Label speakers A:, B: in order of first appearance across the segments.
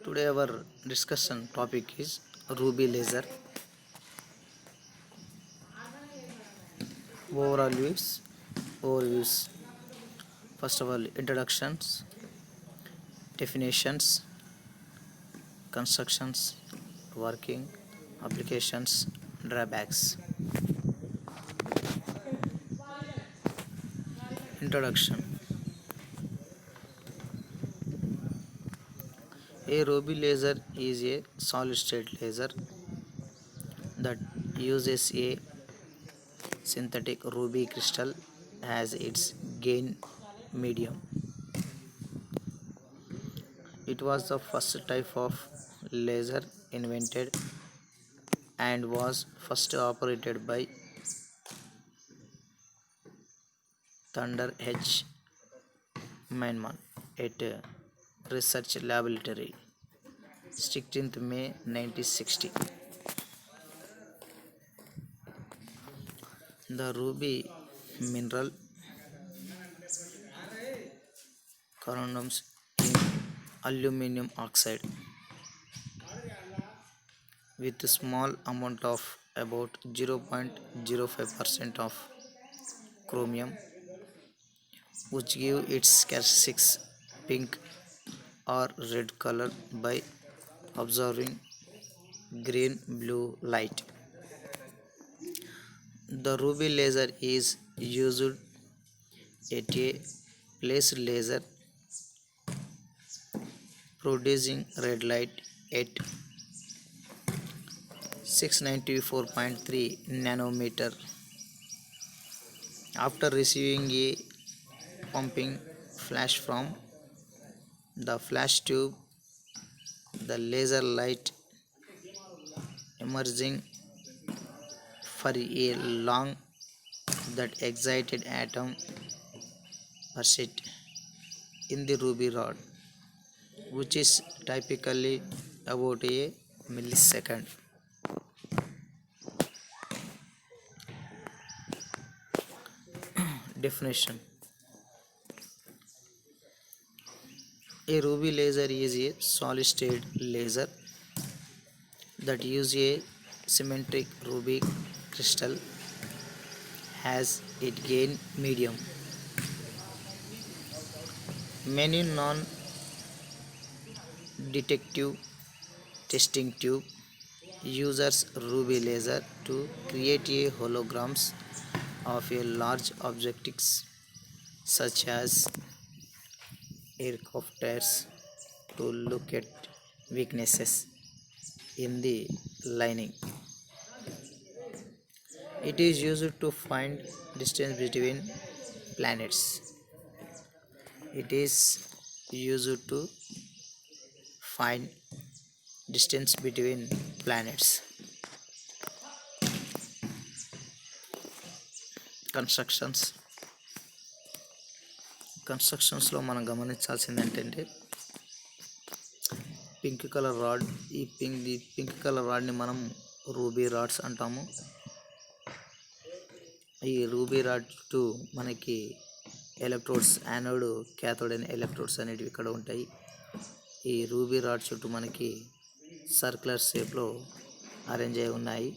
A: Today our discussion topic is Ruby laser. Overviews. First of all, introductions, definitions, constructions, working, applications, drawbacks. Introduction. A Ruby laser is a solid state laser that uses a synthetic ruby crystal as its gain medium. It was the first type of laser invented and was first operated by Thunder H. Meinman at Research Laboratory, 16th May 1960. The ruby mineral corundums in aluminum oxide with a small amount of about 0.05% of chromium, which give its characteristics pink or red color by absorbing green blue light. The ruby laser is used at a placed laser producing red light at 694.3 nanometer. After receiving a pumping flash from the flash tube, the laser light emerging for a long that excited atom percent in the ruby rod, which is typically about a millisecond. Definition. A ruby laser is a solid state laser that uses a symmetric ruby crystal as its gain medium. Many non-detective testing tube uses ruby laser to create a holograms of a large objects such as aircrafters to look at weaknesses in the lining. It is used to find distance between planets. It is used to find distance between planets. కన్స్ట్రక్షన్స్లో మనం గమనించాల్సింది ఏంటంటే pink colour rod. ఈ pink colour రాడ్ని మనం ruby rods అంటాము. ఈ ruby rod చుట్టూ మనకి electrodes, anode, cathode అనే ఎలక్ట్రోడ్స్ అనేటివి ఇక్కడ ఉంటాయి. ఈ రూబీ రాడ్ చుట్టూ మనకి సర్క్యులర్ షేప్లో అరేంజ్ అయి ఉన్నాయి.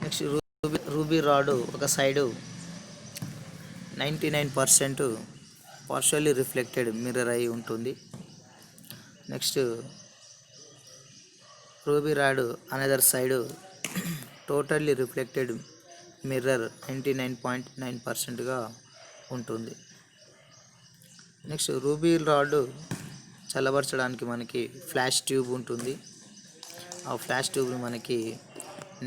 A: నెక్స్ట్ రూబీ రాడ్ ఒక సైడు 99% పార్షియల్లీ రిఫ్లెక్టెడ్ మిర్రర్ అయి ఉంటుంది. Next ruby rod another side totally reflected mirror 99.9%గా ఉంటుంది. నెక్స్ట్ రూబీ రాడ్ చల్లబరచడానికి మనకి ఫ్లాష్ ట్యూబ్ ఉంటుంది. ఆ ఫ్లాష్ ట్యూబ్ని మనకి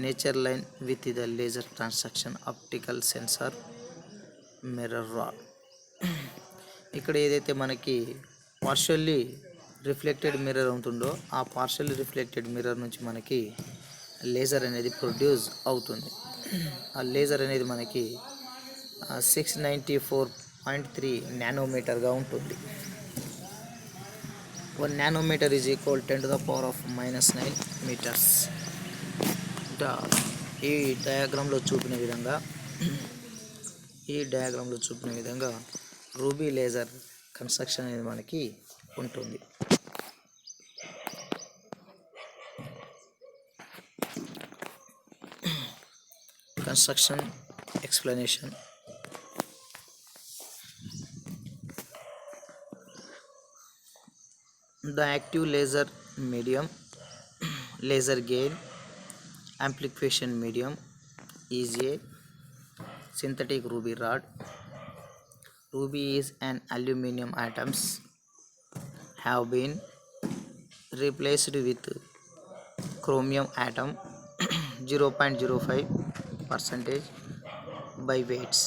A: nature line with the laser transaction optical sensor mirror rod. ఇక్కడ ఏదైతే మనకి పార్షియల్లీ రిఫ్లెక్టెడ్ మిర్రర్ ఉంటుందో ఆ పార్షియల్లీ రిఫ్లెక్టెడ్ మిర్రర్ నుంచి మనకి లేజర్ అనేది ప్రొడ్యూస్ అవుతుంది. ఆ లేజర్ అనేది మనకి 694.3 నానోమీటర్గా ఉంటుంది. 1 నానోమీటర్ ఈజ్ ఈక్వల్ 10⁻⁻⁹ మీటర్స్. ఈ డయాగ్రామ్లో చూపిన విధంగా రూబీ లేజర్ కన్స్ట్రక్షన్ అనేది మనకి ఉంటుంది. Construction explanation. The active laser medium, laser gain amplification medium is a synthetic ruby rod. Ruby is an aluminum atoms have been replaced with chromium atom 0.05% by weights.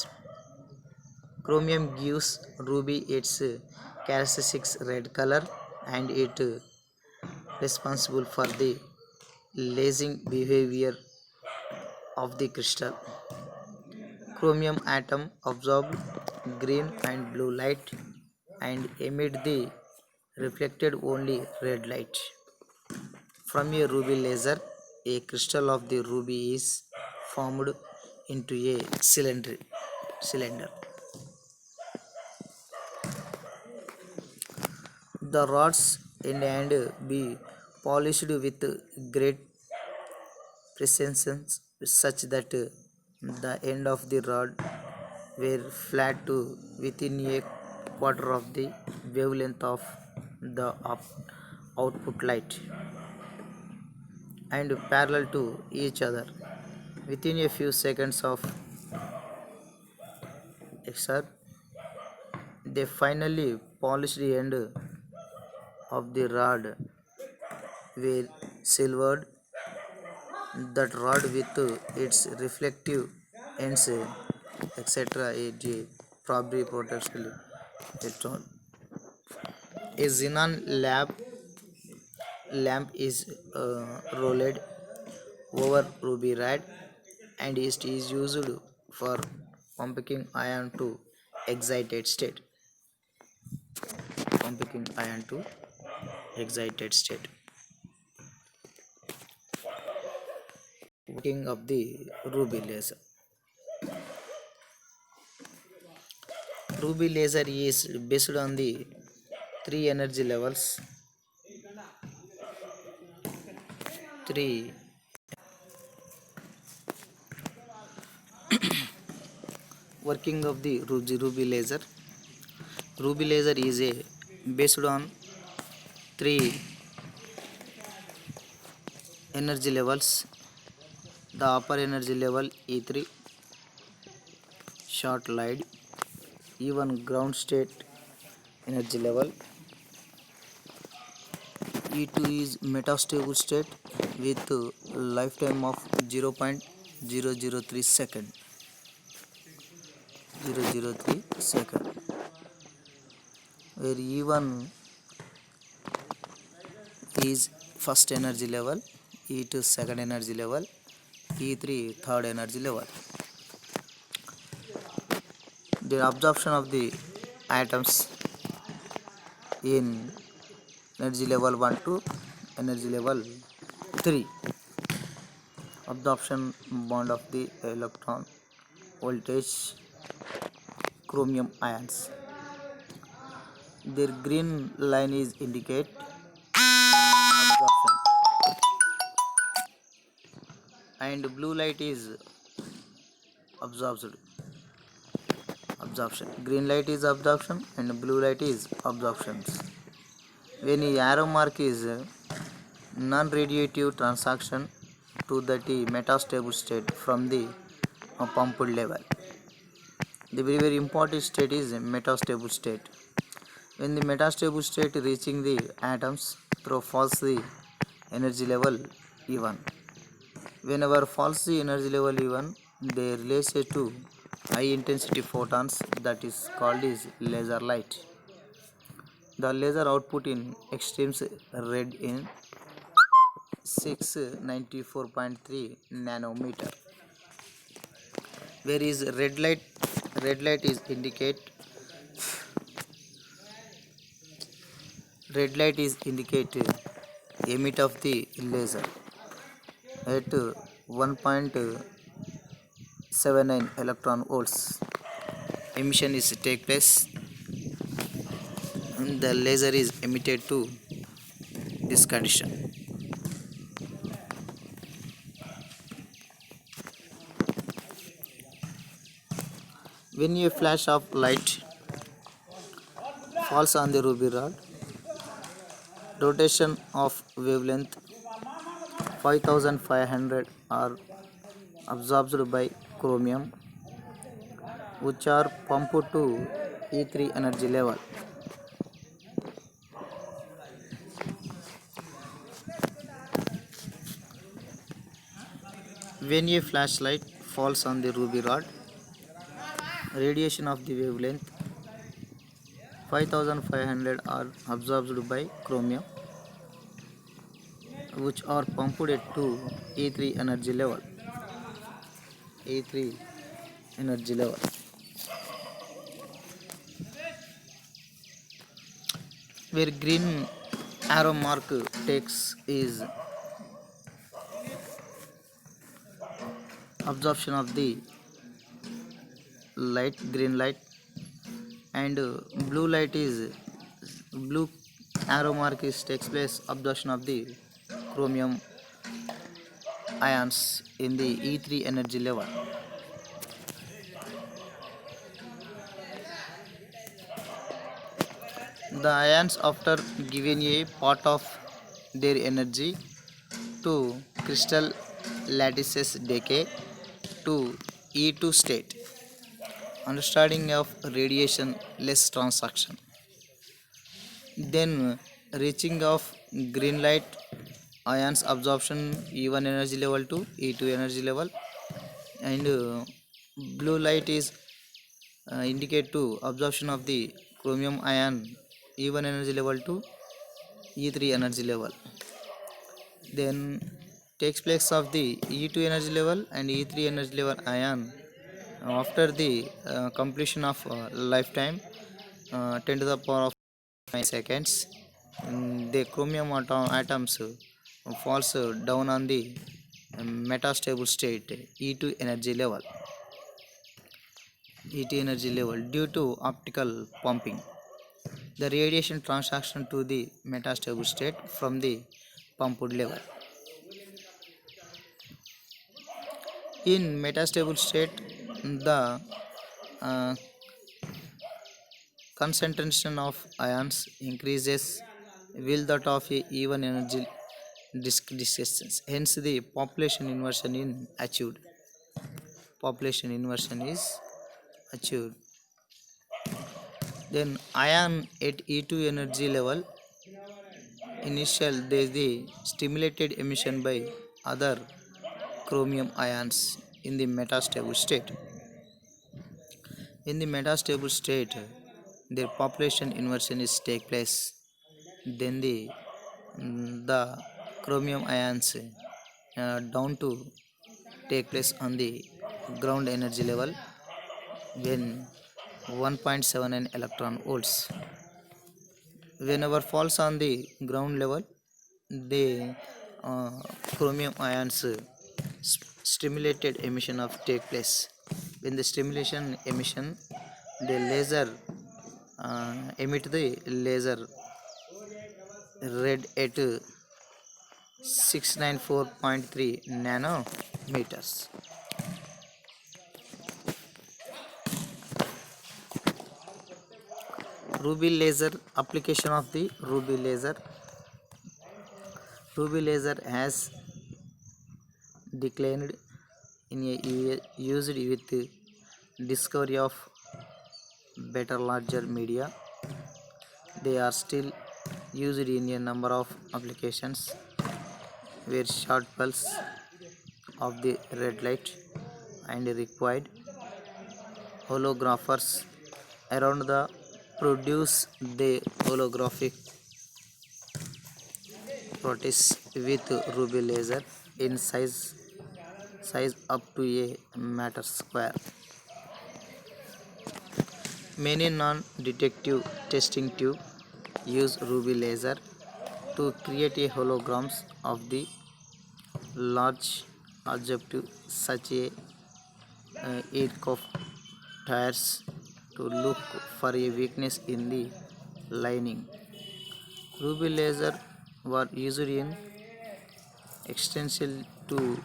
A: Chromium gives ruby its characteristic red color and it responsible for the lasing behavior of the crystal. Chromium atom absorb green and blue light and emit the reflected only red light. From a ruby laser, a crystal of the ruby is formed into a cylinder. The rods end and be polished with great precision such that the end of the rod were flat to within a quarter of the wavelength of the output light and parallel to each other within a few seconds of excerpt. They finally polished the end of the rod were silvered. That rod with its reflective ends etc. It probably protects electron. A xenon lamp is rolled over ruby rod and it is used for pumping iron to excited state. Pumping iron to excited state. Working of the ruby laser. Ruby laser is based on the three energy levels. Working of the ruby laser. Ruby laser is based on three energy levels. The upper energy level E3 short light, even ground state energy level. E2 is metastable state with lifetime of 0.003 second. Where E1 is first energy level, E2 second energy level, E3 third energy level. The absorption of the atoms in energy level 1 to energy level 3. Absorption bond of the electron voltage chromium ions. Their green line is indicate absorption and blue light is absorption. Green light is absorption and blue light is absorptions. When the arrow mark is non-radiative transaction to the metastable state from the pumped level. The very important state is metastable state. When the metastable state reaching the atoms through falls the energy level E1. Whenever falls the energy level E1, they release to high intensity photons that is called is laser light. The laser output in extremes red in 694.3 nanometer. Where is red light is indicate emit of the laser at 1.79 electron volts. Emission is take place the laser is emitted to this condition. When a flash of light falls on the ruby rod, rotation of wavelength 5500 are absorbed by chromium, which are pumped to E3 energy level. When a flashlight falls on the ruby rod, radiation of the wavelength 5500 are absorbed by chromium, which are pumped to E3 energy level. E3 energy level. Where green arrow mark takes is absorption of the light, green light, and blue light is blue arrow mark is takes place absorption of the chromium ions in the E3 energy level. The ions, after giving a part of their energy to crystal lattices, decay to E2 state. Understanding of radiation less transaction. Then reaching of green light ions absorption E1 energy level to E2 energy level, and blue light is indicate to absorption of the chromium ion E1 energy level to E3 energy level. Then takes place of the E2 energy level and E3 energy level ion after the completion of lifetime 10 to the power of 9 seconds. The chromium atoms falls down on the metastable state E2 energy level. E2 energy level due to optical pumping. The radiation transaction to the metastable state from the pumped level. In metastable state, the uh, concentration of ions increases will that of a even energy distance. Hence, the population inversion is achieved. Population inversion is achieved. Then ion at E2 energy level, initial there is the stimulated emission by other chromium ions in the metastable state. In the metastable state, their population inversion is take place. Then the chromium ions down to take place on the ground energy level when 1.79 electron volts. Whenever falls on the ground level, the uh, chromium ions stimulated emission of take place. When the stimulation emission, the laser emit the laser red at 694.3 nanometers. Ruby laser application of the ruby laser. Ruby laser has declined in a used with discovery of better larger media. They are still used in a number of applications where short pulse of the red light and required holographers around the produce the holographic process with ruby laser in size up to a meter square. Many non-detective testing tube use ruby laser to create a holograms of the large objective such a aircraft tires to look for a weakness in the lining. Ruby laser were used in extension to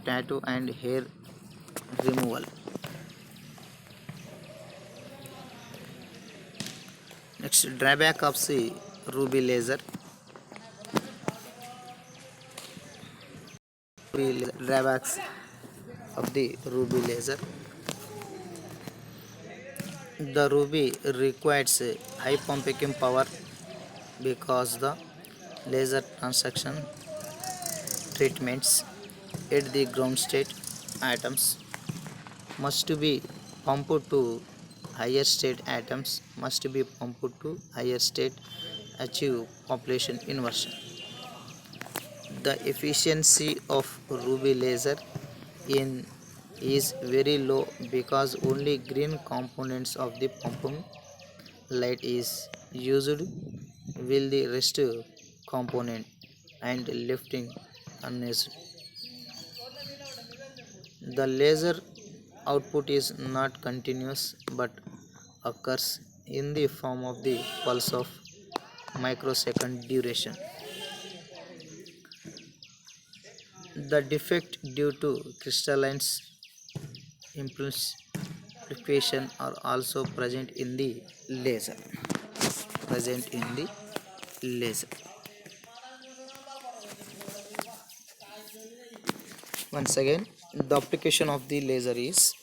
A: tattoo and hair removal. Next, drawback of the ruby laser. Drawbacks of the ruby laser. The ruby requires high pumping power because the laser transaction treatments at the ground state atoms must be pumped to higher state atoms must be pumped to higher state achieve population inversion. The efficiency of ruby laser in is very low because only green components of the pumping light is used while the rest component and lifting unused. The laser output is not continuous but occurs in the form of the pulse of microsecond duration. The defect due to crystalline implication are also present in the laser. Present in the laser. Once again, the application of the laser is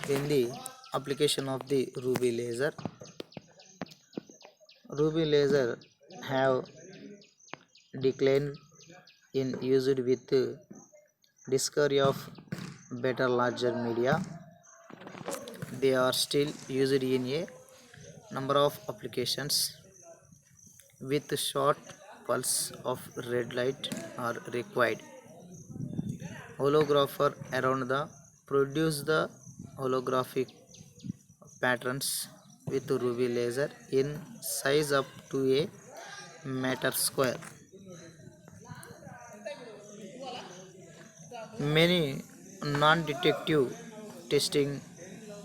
A: in the application of the ruby laser. Ruby laser have declined in used with discovery of better larger media. They are still used in a number of applications with short pulse of red light are required. Holographer around the produce the holographic patterns with ruby laser in size up to a meter square. Many non-detective testing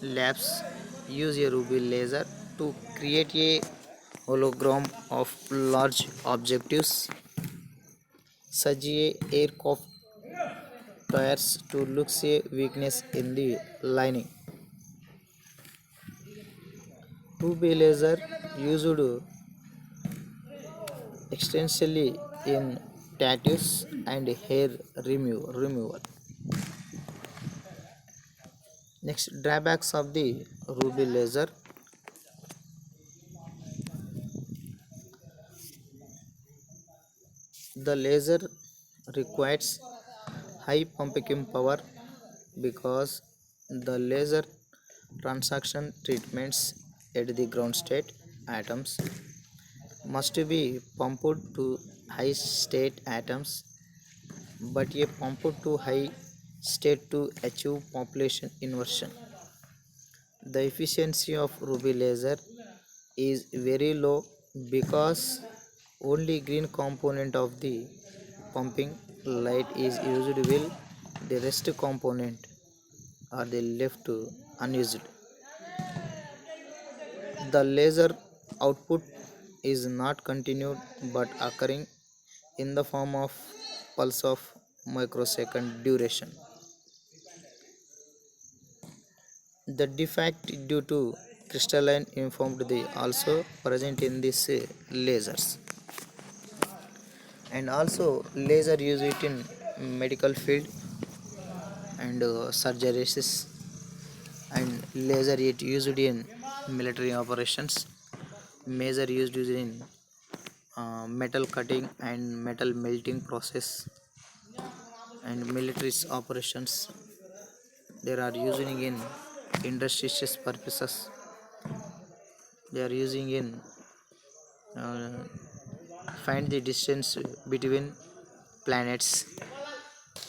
A: labs use a ruby laser to create a hologram of large objectives such a aircraft tires to look a weakness in the lining. Ruby laser used extensively in tattoos and hair removal. Next, drawbacks of the ruby laser. The laser requires high pumping power because the laser transaction treatments at the ground state atoms must be pumped to high state atoms but a pumped to high state to achieve population inversion. The efficiency of ruby laser is very low because only green component of the pumping light is used while the rest component are the left unused. The laser output is not continued but occurring in the form of pulse of microsecond duration. The defect due to crystalline informed the also present in these lasers, and also laser use it in medical field and surgeries, and laser it used in military operations, major used in metal cutting and metal melting process and military operations. They are using in industrial purposes. They are using in uh, find the distance between planets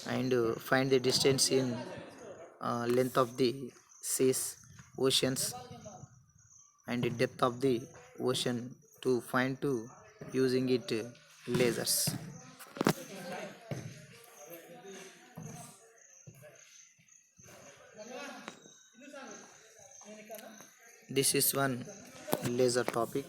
A: and find the distance in length of the seas, oceans, and the depth of the ocean to find to using it lasers. This is one laser topic.